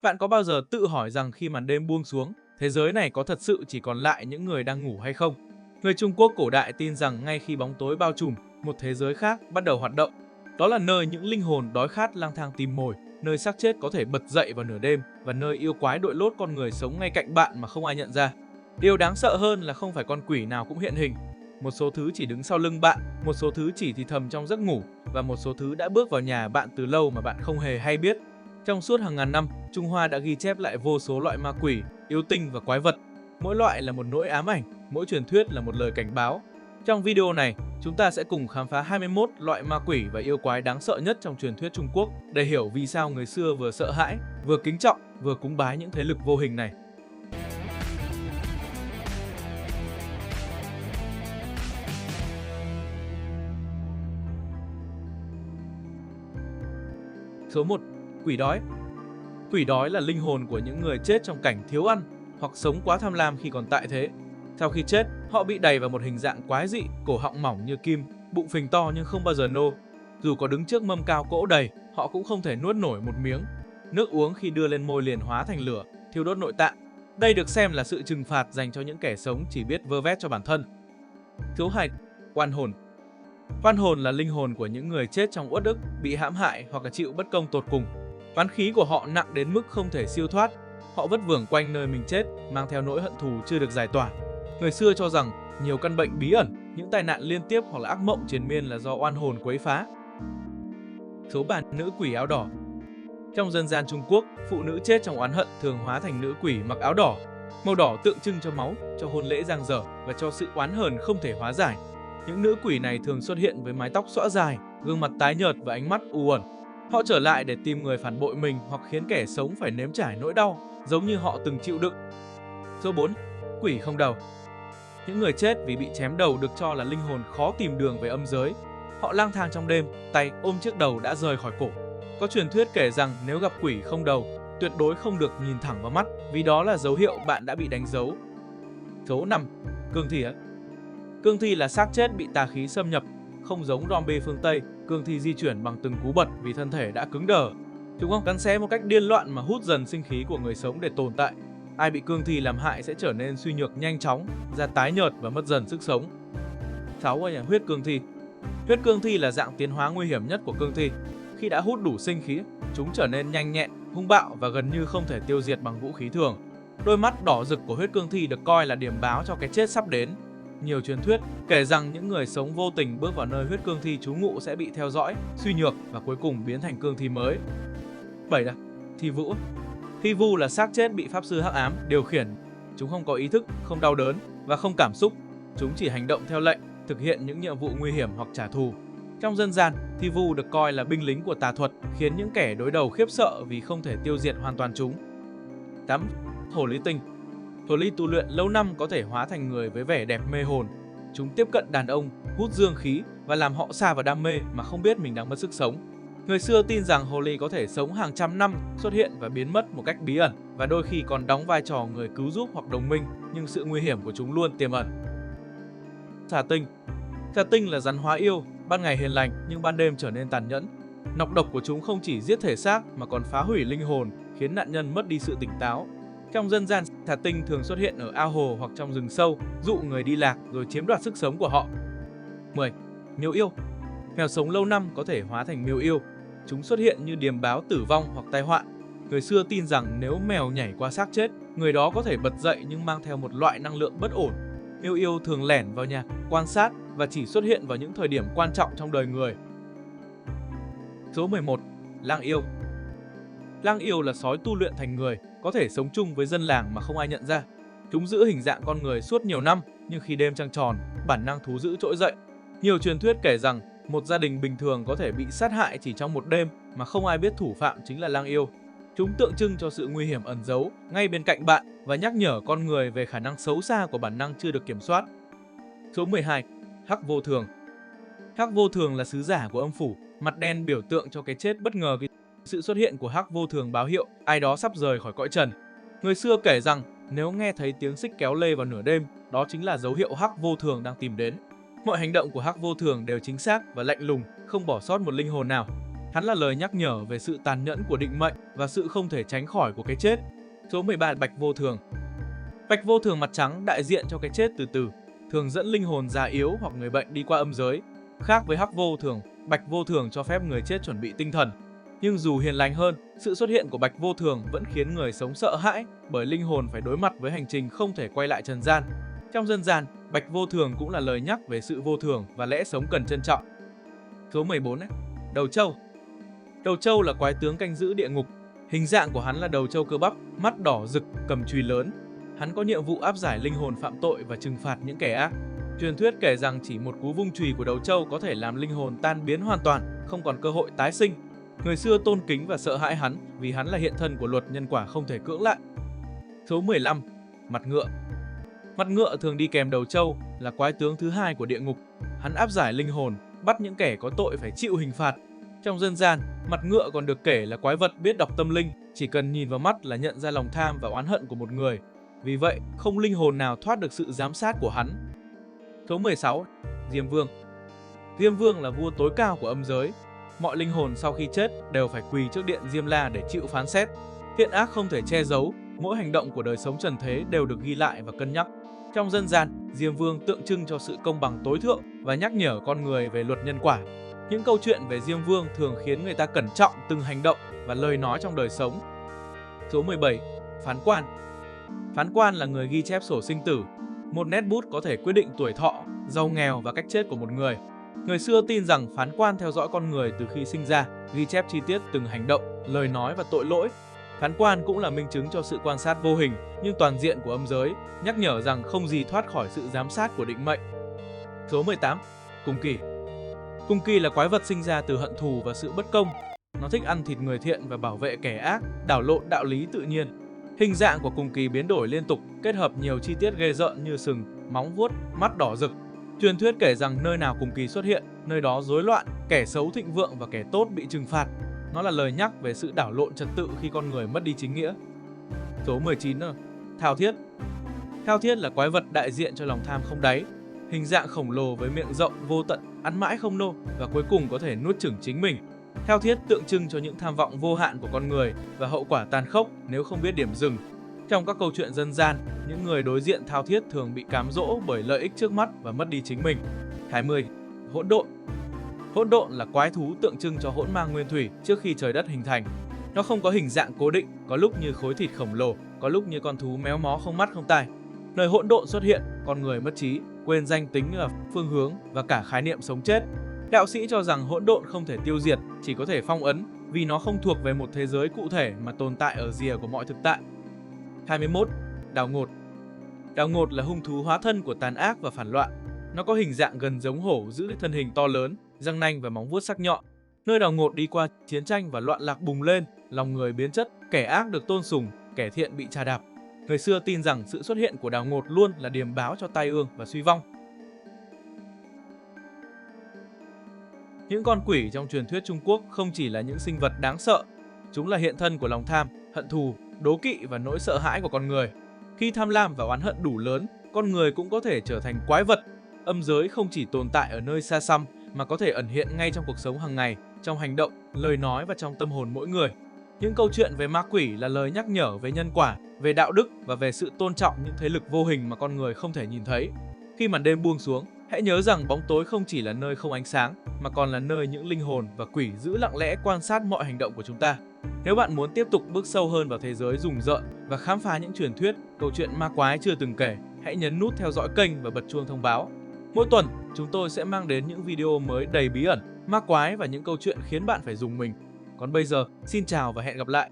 Bạn có bao giờ tự hỏi rằng khi màn đêm buông xuống, thế giới này có thật sự chỉ còn lại những người đang ngủ hay không? Người Trung Quốc cổ đại tin rằng ngay khi bóng tối bao trùm, một thế giới khác bắt đầu hoạt động. Đó là nơi những linh hồn đói khát lang thang tìm mồi, nơi xác chết có thể bật dậy vào nửa đêm và nơi yêu quái đội lốt con người sống ngay cạnh bạn mà không ai nhận ra. Điều đáng sợ hơn là không phải con quỷ nào cũng hiện hình. Một số thứ chỉ đứng sau lưng bạn, một số thứ chỉ thì thầm trong giấc ngủ và một số thứ đã bước vào nhà bạn từ lâu mà bạn không hề hay biết. Trong suốt hàng ngàn năm, Trung Hoa đã ghi chép lại vô số loại ma quỷ, yêu tinh và quái vật. Mỗi loại là một nỗi ám ảnh, mỗi truyền thuyết là một lời cảnh báo. Trong video này, chúng ta sẽ cùng khám phá 21 loại ma quỷ và yêu quái đáng sợ nhất trong truyền thuyết Trung Quốc để hiểu vì sao người xưa vừa sợ hãi, vừa kính trọng, vừa cúng bái những thế lực vô hình này. Số 1. Quỷ đói. Quỷ đói là linh hồn của những người chết trong cảnh thiếu ăn hoặc sống quá tham lam khi còn tại thế. Sau khi chết, họ bị đày vào một hình dạng quái dị, cổ họng mỏng như kim, bụng phình to nhưng không bao giờ nô. Dù có đứng trước mâm cao cỗ đầy, họ cũng không thể nuốt nổi một miếng. Nước uống khi đưa lên môi liền hóa thành lửa, thiêu đốt nội tạng. Đây được xem là sự trừng phạt dành cho những kẻ sống chỉ biết vơ vét cho bản thân. Số 2. Oan hồn. Oan hồn là linh hồn của những người chết trong uất ức, bị hãm hại hoặc là chịu bất công tột cùng. Oán khí của họ nặng đến mức không thể siêu thoát. Họ vất vưởng quanh nơi mình chết, mang theo nỗi hận thù chưa được giải tỏa. Người xưa cho rằng nhiều căn bệnh bí ẩn, những tai nạn liên tiếp hoặc là ác mộng triền miên là do oan hồn quấy phá. Số 3. Nữ quỷ áo đỏ. Trong dân gian Trung Quốc, phụ nữ chết trong oán hận thường hóa thành nữ quỷ mặc áo đỏ. Màu đỏ tượng trưng cho máu, cho hôn lễ dang dở và cho sự oán hờn không thể hóa giải. Những nữ quỷ này thường xuất hiện với mái tóc xõa dài, gương mặt tái nhợt và ánh mắt u uẩn. Họ trở lại để tìm người phản bội mình hoặc khiến kẻ sống phải nếm trải nỗi đau, giống như họ từng chịu đựng. Số 4. Quỷ không đầu. Những người chết vì bị chém đầu được cho là linh hồn khó tìm đường về âm giới. Họ lang thang trong đêm, tay ôm chiếc đầu đã rời khỏi cổ. Có truyền thuyết kể rằng nếu gặp quỷ không đầu, tuyệt đối không được nhìn thẳng vào mắt, vì đó là dấu hiệu bạn đã bị đánh dấu. Số 5. Cương thi. Cương thi là xác chết bị tà khí xâm nhập. Không giống zombie phương Tây, cương thi di chuyển bằng từng cú bật vì thân thể đã cứng đờ. Chúng không cắn xé một cách điên loạn mà hút dần sinh khí của người sống để tồn tại. Ai bị cương thi làm hại sẽ trở nên suy nhược nhanh chóng, da tái nhợt và mất dần sức sống. 6. Huyết cương thi. Huyết cương thi là dạng tiến hóa nguy hiểm nhất của cương thi. Khi đã hút đủ sinh khí, chúng trở nên nhanh nhẹn, hung bạo và gần như không thể tiêu diệt bằng vũ khí thường. Đôi mắt đỏ rực của huyết cương thi được coi là điểm báo cho cái chết sắp đến. Nhiều truyền thuyết kể rằng những người sống vô tình bước vào nơi huyết cương thi trú ngụ sẽ bị theo dõi, suy nhược và cuối cùng biến thành cương thi mới. 7. Thi vũ. Thi vu là xác chết bị pháp sư hắc ám điều khiển. Chúng không có ý thức, không đau đớn và không cảm xúc. Chúng chỉ hành động theo lệnh, thực hiện những nhiệm vụ nguy hiểm hoặc trả thù. Trong dân gian, thi vu được coi là binh lính của tà thuật, khiến những kẻ đối đầu khiếp sợ vì không thể tiêu diệt hoàn toàn chúng. 8. Hồ ly tinh. Hồ ly tu luyện lâu năm có thể hóa thành người với vẻ đẹp mê hồn. Chúng tiếp cận đàn ông, hút dương khí và làm họ sa vào đam mê mà không biết mình đang mất sức sống. Người xưa tin rằng hồ ly có thể sống hàng trăm năm, xuất hiện và biến mất một cách bí ẩn và đôi khi còn đóng vai trò người cứu giúp hoặc đồng minh, nhưng sự nguy hiểm của chúng luôn tiềm ẩn. Xà tinh. Xà tinh là rắn hóa yêu, ban ngày hiền lành nhưng ban đêm trở nên tàn nhẫn. Nọc độc của chúng không chỉ giết thể xác mà còn phá hủy linh hồn, khiến nạn nhân mất đi sự tỉnh táo. Trong dân gian, xà tinh thường xuất hiện ở ao hồ hoặc trong rừng sâu, dụ người đi lạc rồi chiếm đoạt sức sống của họ. 10. Miêu yêu. Mèo sống lâu năm có thể hóa thành miêu yêu. Chúng xuất hiện như điềm báo tử vong hoặc tai họa. Người xưa tin rằng nếu mèo nhảy qua xác chết, người đó có thể bật dậy nhưng mang theo một loại năng lượng bất ổn. Miêu yêu thường lẻn vào nhà, quan sát và chỉ xuất hiện vào những thời điểm quan trọng trong đời người. Số 11. Lang yêu. Lang yêu là sói tu luyện thành người, có thể sống chung với dân làng mà không ai nhận ra. Chúng giữ hình dạng con người suốt nhiều năm, nhưng khi đêm trăng tròn, bản năng thú dữ trỗi dậy. Nhiều truyền thuyết kể rằng một gia đình bình thường có thể bị sát hại chỉ trong một đêm mà không ai biết thủ phạm chính là lang yêu. Chúng tượng trưng cho sự nguy hiểm ẩn giấu ngay bên cạnh bạn và nhắc nhở con người về khả năng xấu xa của bản năng chưa được kiểm soát. Số 12. Hắc vô thường. Hắc vô thường là sứ giả của âm phủ, mặt đen biểu tượng cho cái chết bất ngờ. Sự xuất hiện của hắc vô thường báo hiệu ai đó sắp rời khỏi cõi trần. Người xưa kể rằng nếu nghe thấy tiếng xích kéo lê vào nửa đêm, đó chính là dấu hiệu hắc vô thường đang tìm đến. Mọi hành động của hắc vô thường đều chính xác và lạnh lùng, không bỏ sót một linh hồn nào. Hắn là lời nhắc nhở về sự tàn nhẫn của định mệnh và sự không thể tránh khỏi của cái chết. Số 13. Bạch vô thường. Bạch vô thường mặt trắng đại diện cho cái chết từ từ, thường dẫn linh hồn già yếu hoặc người bệnh đi qua âm giới. Khác với hắc vô thường, bạch vô thường cho phép người chết chuẩn bị tinh thần. Nhưng dù hiền lành hơn, sự xuất hiện của bạch vô thường vẫn khiến người sống sợ hãi bởi linh hồn phải đối mặt với hành trình không thể quay lại trần gian. Trong dân gian, bạch vô thường cũng là lời nhắc về sự vô thường và lẽ sống cần trân trọng. Số 14. Đầu trâu. Đầu trâu là quái tướng canh giữ địa ngục. Hình dạng của hắn là đầu trâu cơ bắp, mắt đỏ rực, cầm chùy lớn. Hắn có nhiệm vụ áp giải linh hồn phạm tội và trừng phạt những kẻ ác. Truyền thuyết kể rằng chỉ một cú vung chùy của đầu trâu có thể làm linh hồn tan biến hoàn toàn, không còn cơ hội tái sinh. Người xưa tôn kính và sợ hãi hắn vì hắn là hiện thân của luật nhân quả không thể cưỡng lại. Số 15. Mặt ngựa. Mặt ngựa thường đi kèm đầu trâu, là quái tướng thứ hai của địa ngục. Hắn áp giải linh hồn, bắt những kẻ có tội phải chịu hình phạt. Trong dân gian, mặt ngựa còn được kể là quái vật biết đọc tâm linh, chỉ cần nhìn vào mắt là nhận ra lòng tham và oán hận của một người. Vì vậy, không linh hồn nào thoát được sự giám sát của hắn. Số 16. Diêm Vương. Diêm Vương là vua tối cao của âm giới. Mọi linh hồn sau khi chết đều phải quỳ trước điện Diêm La để chịu phán xét. Thiện ác không thể che giấu, mỗi hành động của đời sống trần thế đều được ghi lại và cân nhắc. Trong dân gian, Diêm Vương tượng trưng cho sự công bằng tối thượng và nhắc nhở con người về luật nhân quả. Những câu chuyện về Diêm Vương thường khiến người ta cẩn trọng từng hành động và lời nói trong đời sống. Số 17. Phán quan. Phán quan là người ghi chép sổ sinh tử. Một nét bút có thể quyết định tuổi thọ, giàu nghèo và cách chết của một người. Người xưa tin rằng phán quan theo dõi con người từ khi sinh ra, ghi chép chi tiết từng hành động, lời nói và tội lỗi. Phán quan cũng là minh chứng cho sự quan sát vô hình nhưng toàn diện của âm giới, nhắc nhở rằng không gì thoát khỏi sự giám sát của định mệnh. Số 18. Cung kỳ. Cung kỳ là quái vật sinh ra từ hận thù và sự bất công. Nó thích ăn thịt người thiện và bảo vệ kẻ ác, đảo lộn đạo lý tự nhiên. Hình dạng của cung kỳ biến đổi liên tục, kết hợp nhiều chi tiết ghê rợn như sừng, móng vuốt, mắt đỏ rực. Truyền thuyết kể rằng nơi nào cung kỳ xuất hiện, nơi đó rối loạn, kẻ xấu thịnh vượng và kẻ tốt bị trừng phạt. Nó là lời nhắc về sự đảo lộn trật tự khi con người mất đi chính nghĩa. Số 19. Thao thiết. Thao thiết là quái vật đại diện cho lòng tham không đáy. Hình dạng khổng lồ với miệng rộng vô tận, ăn mãi không no và cuối cùng có thể nuốt chửng chính mình. Thao thiết tượng trưng cho những tham vọng vô hạn của con người và hậu quả tàn khốc nếu không biết điểm dừng. Trong các câu chuyện dân gian, những người đối diện thao thiết thường bị cám dỗ bởi lợi ích trước mắt và mất đi chính mình. 20. Hỗn độn. Hỗn độn là quái thú tượng trưng cho hỗn mang nguyên thủy trước khi trời đất hình thành. Nó không có hình dạng cố định, có lúc như khối thịt khổng lồ, có lúc như con thú méo mó không mắt không tai. Nơi hỗn độn xuất hiện, con người mất trí, quên danh tính và phương hướng và cả khái niệm sống chết. Đạo sĩ cho rằng hỗn độn không thể tiêu diệt, chỉ có thể phong ấn vì nó không thuộc về một thế giới cụ thể mà tồn tại ở rìa của mọi thực tại. 21. Đào ngột. Đào ngột là hung thú hóa thân của tàn ác và phản loạn. Nó có hình dạng gần giống hổ giữ thân hình to lớn, răng nanh và móng vuốt sắc nhọn. Nơi đào ngột đi qua, chiến tranh và loạn lạc bùng lên, lòng người biến chất, kẻ ác được tôn sùng, kẻ thiện bị trà đạp. Người xưa tin rằng sự xuất hiện của đào ngột luôn là điềm báo cho tai ương và suy vong. Những con quỷ trong truyền thuyết Trung Quốc không chỉ là những sinh vật đáng sợ, chúng là hiện thân của lòng tham, hận thù, đố kỵ và nỗi sợ hãi của con người. Khi tham lam và oán hận đủ lớn, con người cũng có thể trở thành quái vật. Âm giới không chỉ tồn tại ở nơi xa xăm mà có thể ẩn hiện ngay trong cuộc sống hàng ngày, trong hành động, lời nói và trong tâm hồn mỗi người. Những câu chuyện về ma quỷ là lời nhắc nhở về nhân quả, về đạo đức và về sự tôn trọng những thế lực vô hình mà con người không thể nhìn thấy. Khi màn đêm buông xuống, hãy nhớ rằng bóng tối không chỉ là nơi không ánh sáng, mà còn là nơi những linh hồn và quỷ dữ lặng lẽ quan sát mọi hành động của chúng ta. Nếu bạn muốn tiếp tục bước sâu hơn vào thế giới rùng rợn và khám phá những truyền thuyết, câu chuyện ma quái chưa từng kể, hãy nhấn nút theo dõi kênh và bật chuông thông báo. Mỗi tuần, chúng tôi sẽ mang đến những video mới đầy bí ẩn, ma quái và những câu chuyện khiến bạn phải rùng mình. Còn bây giờ, xin chào và hẹn gặp lại!